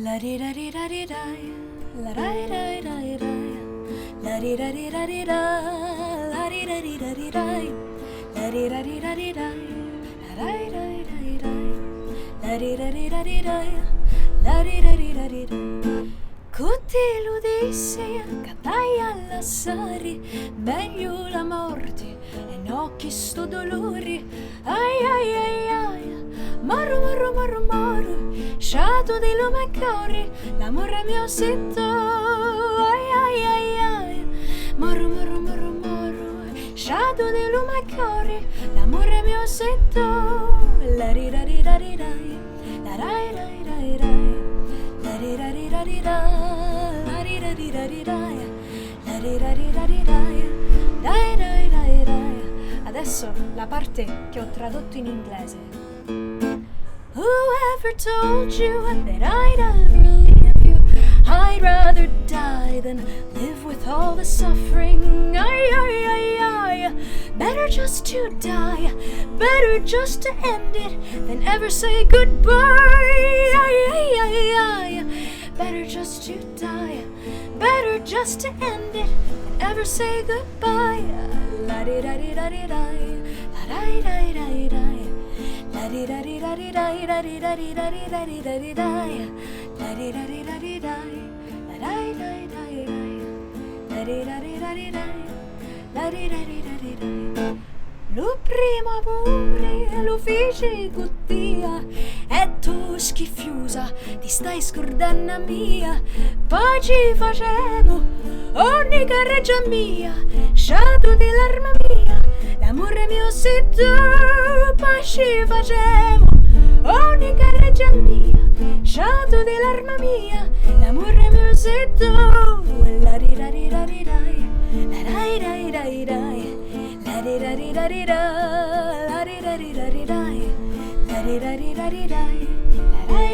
La di da di da di dai, la dai dai dai dai, la di da di da di da, la di da di da di dai, la di da di da di dai, la dai dai dai dai, la di da di da di dai, la di da di da di dai. Cuti ludissi, catai alla sari, meglio la morte e no chi sto dolori. Ai ai ai ai, maru maru maru maru, sciato di lume cori, l'amore mio sento. Ai ai ai ai, maru maru maru maru, sciato di lume cori, l'amore mio sento. La di da di da di dai, la dai dai dai dai. La di da di da di da, la di da di da di da, la di da di da di da, dai dai dai dai. Adesso la parte che ho tradotto in inglese. Whoever told you that I'd ever leave you? I'd rather die than live with all the suffering. Ay, ay, ay, ay. Better just to die, better just to end it than ever say goodbye. Ay, ay, ay, ay. Better just to die, better just to end it than ever say goodbye. La di da di da di da, la di da di da di da. La di da di da di da, la di da di da di da di da di da, la di da di da di da, la dai dai dai dai, la di da di da di da, la di da di da di da. Lo primo amore lo feci con Dio e tu schifiosa ti stai scordando mia. Poi ci facemo ogni carreggia mia, sciato di l'arma mia, l'amore mio se tu. Poi ci facemo ogni carreggia mia, sciato di l'arma mia, l'amore mio se tu. La di da di da di dai, la dai dai dai dai, la di da di da di da, la di da di da di dai, la di da di da di dai, la